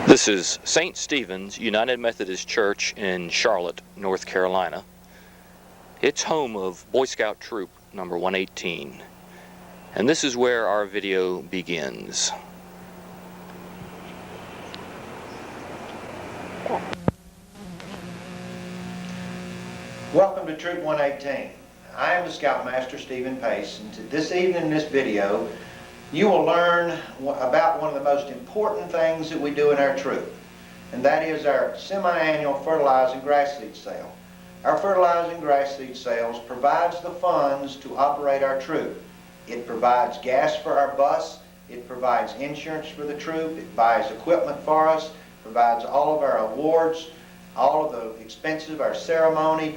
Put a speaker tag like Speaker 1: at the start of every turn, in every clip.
Speaker 1: This is St. Stephen's United Methodist Church in Charlotte, North Carolina. It's home of Boy Scout Troop number 118. And this is where our video begins.
Speaker 2: Welcome to Troop 118. I am the Scoutmaster Stephen Pace, and this evening in this video you will learn about one of the most important things that we do in our troop, and that is our semi-annual fertilizing grass seed sale. Our fertilizing grass seed sales provides the funds to operate our troop. It provides gas for our bus, it provides insurance for the troop, it buys equipment for us, provides all of our awards, all of the expenses of our ceremony.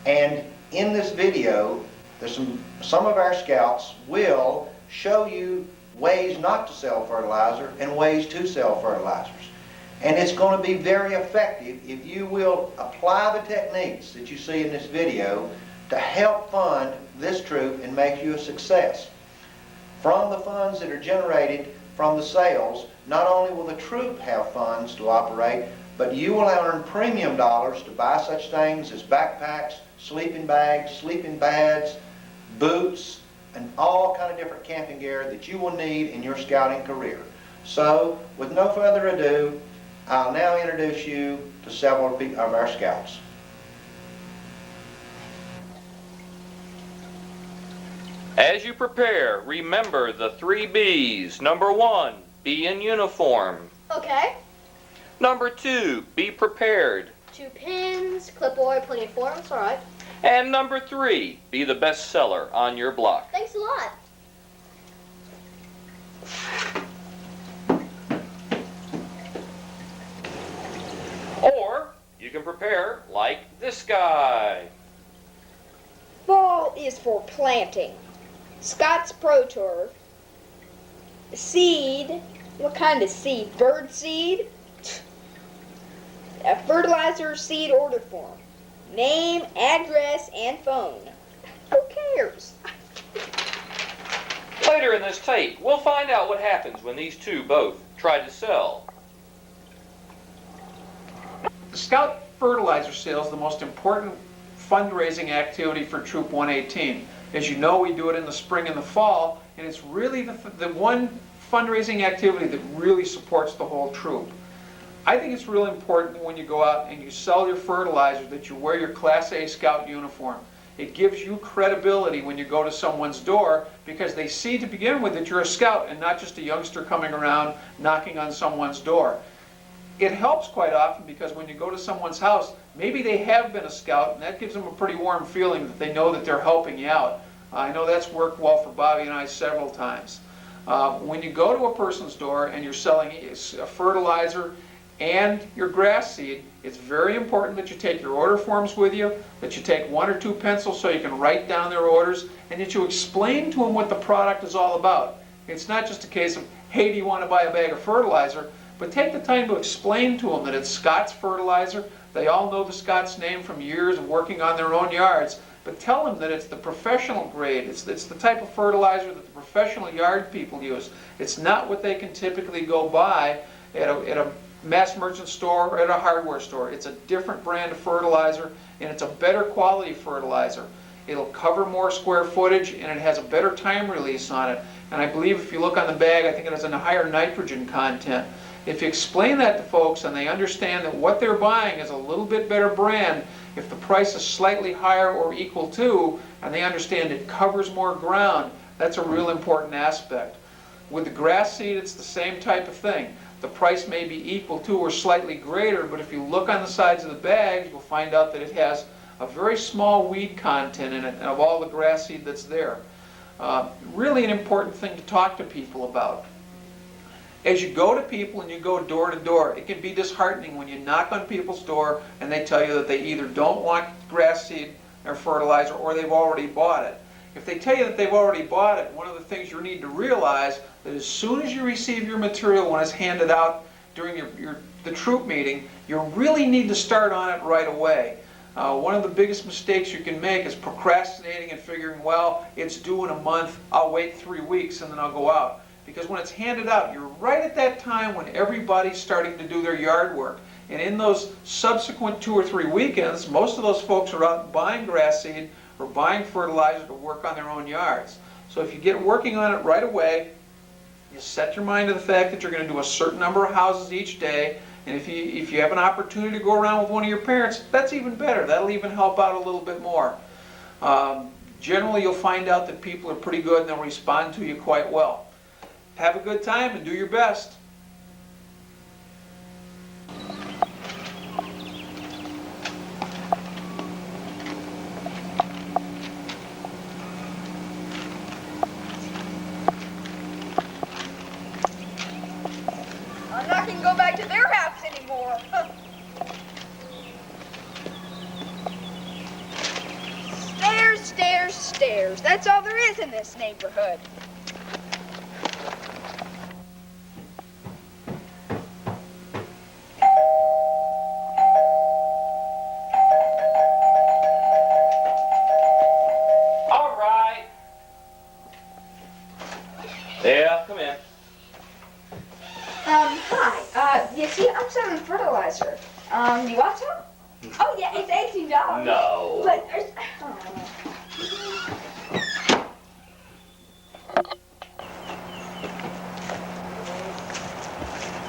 Speaker 2: And in this video, there's some of our scouts will show you ways not to sell fertilizer and ways to sell fertilizers. And it's going to be very effective if you will apply the techniques that you see in this video to help fund this troop and make you a success. From the funds that are generated from the sales, not only will the troop have funds to operate, but you will earn premium dollars to buy such things as backpacks, sleeping bags, sleeping pads, boots, and all kind of different camping gear that you will need in your scouting career. So, with no further ado, I'll now introduce you to several of our scouts.
Speaker 1: As you prepare, remember the 3 B's. Number 1, be in uniform.
Speaker 3: Okay.
Speaker 1: Number 2, be prepared.
Speaker 3: 2 pins, clipboard, plenty of forms, alright.
Speaker 1: And number 3, be the best seller on your block.
Speaker 3: Thanks a lot.
Speaker 1: Or you can prepare like this guy.
Speaker 4: Fall is for planting. Scott's Pro Turf. Seed. What kind of seed? Bird seed? A fertilizer seed order form. Name, address, and phone. Who cares?
Speaker 1: Later in this tape, we'll find out what happens when these two both try to sell.
Speaker 5: The Scout fertilizer sale is the most important fundraising activity for Troop 118. As you know, we do it in the spring and the fall, and it's really the one fundraising activity that really supports the whole troop. I think it's really important when you go out and you sell your fertilizer that you wear your Class A Scout uniform. It gives you credibility when you go to someone's door because they see to begin with that you're a scout and not just a youngster coming around knocking on someone's door. It helps quite often because when you go to someone's house, maybe they have been a scout, and that gives them a pretty warm feeling that they know that they're helping you out. I know that's worked well for Bobby and I several times. When you go to a person's door and you're selling a fertilizer and your grass seed, it's very important that you take your order forms with you, that you take 1 or 2 pencils so you can write down their orders, and that you explain to them what the product is all about. It's not just a case of, hey, do you want to buy a bag of fertilizer? But take the time to explain to them that it's Scott's fertilizer. They all know the Scott's name from years of working on their own yards, but tell them that it's the professional grade. It's the type of fertilizer that the professional yard people use. It's not what they can typically go buy at a mass merchant store or at a hardware store. It's a different brand of fertilizer, and it's a better quality fertilizer. It'll cover more square footage, and it has a better time release on it. And I believe if you look on the bag, I think it has a higher nitrogen content. If you explain that to folks and they understand that what they're buying is a little bit better brand, if the price is slightly higher or equal to, and they understand it covers more ground, that's a real important aspect. With the grass seed, it's the same type of thing. The price may be equal to or slightly greater, but if you look on the sides of the bags, you'll find out that it has a very small weed content in it of all the grass seed that's there. Really an important thing to talk to people about. As you go to people and you go door to door, it can be disheartening when you knock on people's door and they tell you that they either don't want grass seed or fertilizer or they've already bought it. If they tell you that they've already bought it, one of the things you need to realize that as soon as you receive your material when it's handed out during the troop meeting, you really need to start on it right away. One of the biggest mistakes you can make is procrastinating and figuring, well, it's due in a month, I'll wait 3 weeks and then I'll go out. because when it's handed out, you're right at that time when everybody's starting to do their yard work. And in those subsequent 2 or 3 weekends, most of those folks are out buying grass seed or buying fertilizer to work on their own yards. So if you get working on it right away, you set your mind to the fact that you're going to do a certain number of houses each day, and if you have an opportunity to go around with one of your parents, that's even better. That'll even help out a little bit more. Generally, you'll find out that people are pretty good and they'll respond to you quite well. Have a good time and do your best.
Speaker 4: I'm not going to go back to their house anymore. Stairs, stairs, stairs. That's all there is in this neighborhood.
Speaker 1: All right. Yeah, come in.
Speaker 4: Hi. You see, I'm selling fertilizer. You want some? Oh, yeah, it's $18.
Speaker 1: No.
Speaker 4: But there's...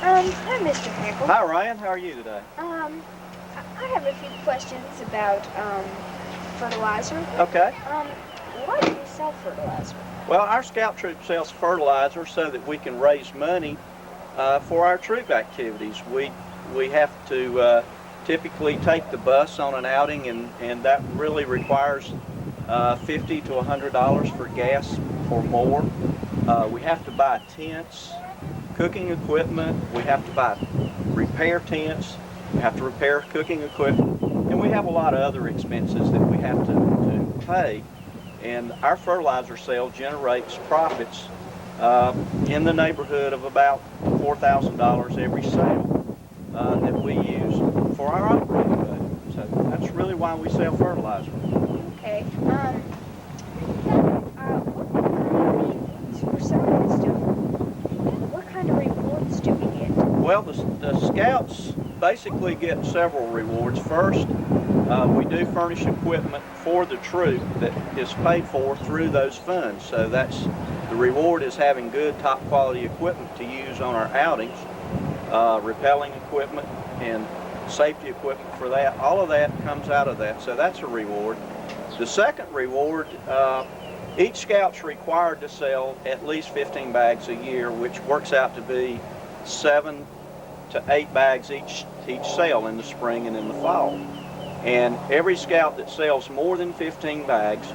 Speaker 4: Hi, Mr. Pickle.
Speaker 6: Hi, Ryan. How are you today?
Speaker 4: I have a few questions about, fertilizer.
Speaker 6: Okay.
Speaker 4: Why do you sell fertilizer?
Speaker 6: Well, our scout troop sells fertilizer so that we can raise money for our troop activities. We have to typically take the bus on an outing, and that really requires $50 to $100 for gas or more. We have to buy tents, cooking equipment. We have to buy repair tents. We have to repair cooking equipment, and we have a lot of other expenses that we have to pay. And our fertilizer sale generates profits in the neighborhood of about $4,000 every sale that we use for our operating budget. So that's really why we sell fertilizer.
Speaker 4: Okay. For selling this stuff, what kind of rewards do we get?
Speaker 6: Well, the scouts basically get several rewards. First, we do furnish equipment for the troop that is paid for through those funds. So the reward is having good, top quality equipment to use on our outings, rappelling equipment and safety equipment for that. All of that comes out of that, so that's a reward. The second reward, each scout's required to sell at least 15 bags a year, which works out to be 7 to 8 bags each sale in the spring and in the fall. And every scout that sells more than 15 bags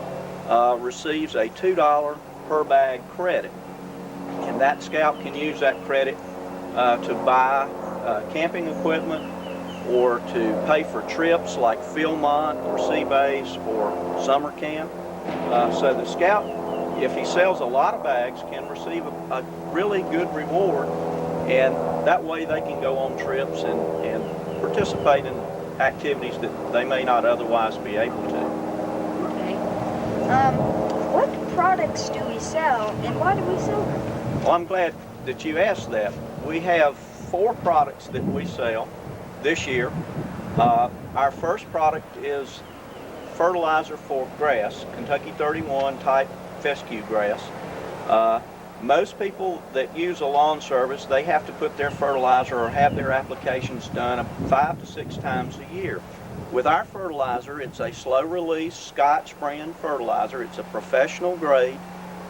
Speaker 6: receives a $2 per bag credit. And that scout can use that credit to buy camping equipment or to pay for trips like Philmont or Sea Base or summer camp. So the scout, if he sells a lot of bags, can receive a really good reward, and that way they can go on trips and participate in activities that they may not otherwise be able to.
Speaker 4: Okay. What products do we sell, and why do we sell them?
Speaker 6: Well, I'm glad that you asked that. We have 4 products that we sell this year. Our first product is fertilizer for grass, Kentucky 31 type fescue grass. Most people that use a lawn service, they have to put their fertilizer or have their applications done 5 to 6 times a year. With our fertilizer, it's a slow release Scotch brand fertilizer. It's a professional grade,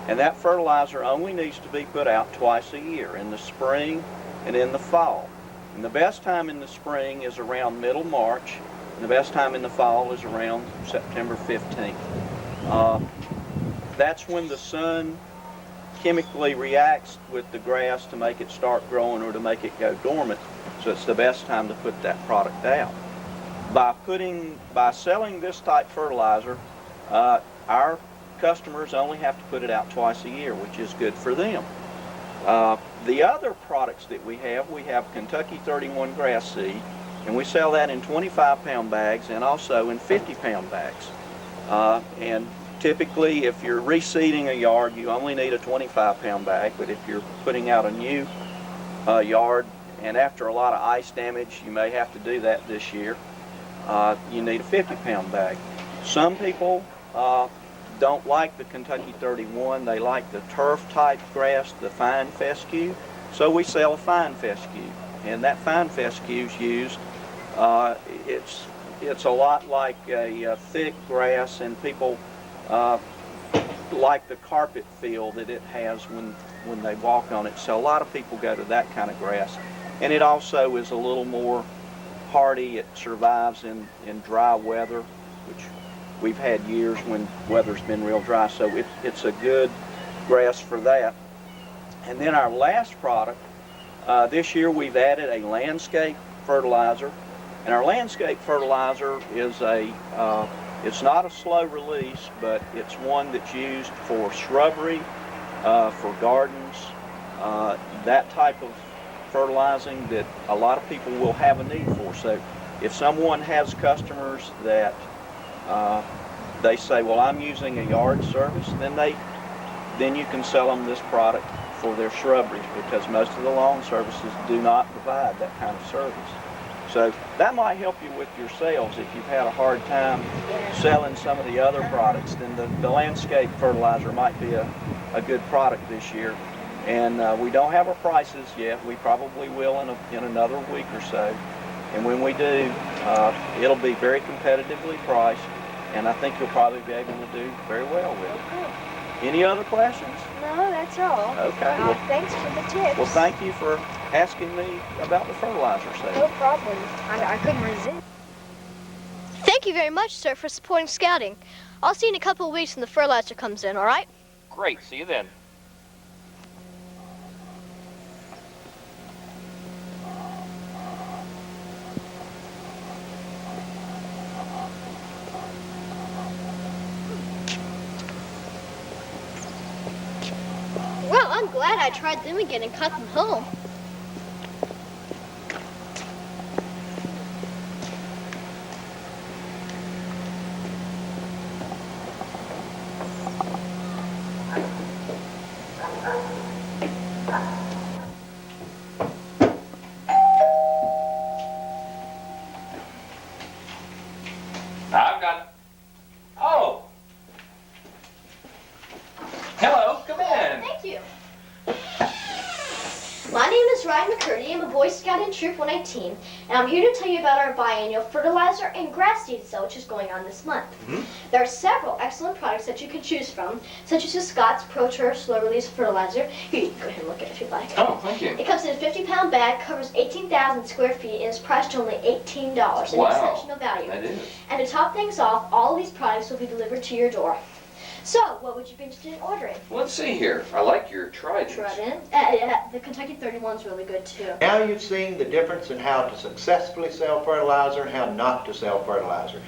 Speaker 6: and that fertilizer only needs to be put out twice a year, in the spring and in the fall. And the best time in the spring is around middle March, and the best time in the fall is around September 15th. That's when the sun chemically reacts with the grass to make it start growing or to make it go dormant, so it's the best time to put that product out. By selling this type fertilizer, our customers only have to put it out twice a year, which is good for them. The other products that we have Kentucky 31 grass seed, and we sell that in 25-pound bags and also in 50-pound bags. And typically, if you're reseeding a yard, you only need a 25-pound bag, but if you're putting out a new yard, and after a lot of ice damage, you may have to do that this year, you need a 50-pound bag. Some people don't like the Kentucky 31. They like the turf-type grass, the fine fescue, so we sell a fine fescue. And that fine fescue is used, it's a lot like a thick grass, and people like the carpet feel that it has when they walk on it. So a lot of people go to that kind of grass. And it also is a little more hardy. It survives in dry weather, which we've had years when weather's been real dry. So it's a good grass for that. And then our last product, this year we've added a landscape fertilizer. And our landscape fertilizer is it's not a slow release, but it's one that's used for shrubbery, for gardens, that type of fertilizing that a lot of people will have a need for. So if someone has customers that they say, well, I'm using a yard service, then you can sell them this product for their shrubberies, because most of the lawn services do not provide that kind of service. So that might help you with your sales. If you've had a hard time selling some of the other products, then the landscape fertilizer might be a good product this year. And we don't have our prices yet. We probably will in another week or so. And when we do, it'll be very competitively priced, and I think you'll probably be able to do very well with it.
Speaker 4: Okay.
Speaker 6: Any other questions?
Speaker 4: No, that's all.
Speaker 6: Okay. Well,
Speaker 4: Thanks for the tips.
Speaker 6: well, thank you for asking me about the fertilizer
Speaker 4: No
Speaker 6: sale.
Speaker 4: problem. I couldn't resist.
Speaker 3: Thank you very much, sir, for supporting Scouting. I'll see you in a couple of weeks when the fertilizer comes in, all right?
Speaker 1: Great. See you then.
Speaker 3: Well, I'm glad I tried them again and caught them home.
Speaker 1: I've got... Oh! Hello, come in.
Speaker 3: Thank you. My name is Ryan McCurdy. I'm a Boy Scout in Troop 118, and I'm here to tell you about our biannual fertilizer and grass seed sale, which is going on this month. There are several excellent products that you can choose from, such as the Scott's Pro Turf Slow Release Fertilizer. Here, you can go ahead and look at it if you'd like.
Speaker 1: Oh, thank you.
Speaker 3: It comes in a 50-pound bag, covers 18,000 square feet, and is priced only $18. An
Speaker 1: Wow.
Speaker 3: exceptional value.
Speaker 1: That is.
Speaker 3: And to top things off, all of these products will be delivered to your door. So, what would you be interested in ordering?
Speaker 1: Let's see here. I like your Trident.
Speaker 3: The Kentucky 31 is really good too.
Speaker 2: Now you've seen the difference in how to successfully sell fertilizer and how not to sell fertilizer.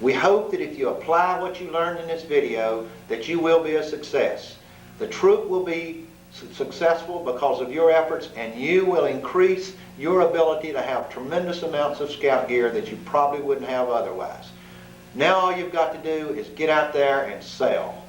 Speaker 2: We hope that if you apply what you learned in this video, that you will be a success. The troop will be successful because of your efforts, and you will increase your ability to have tremendous amounts of scout gear that you probably wouldn't have otherwise. Now all you've got to do is get out there and sell.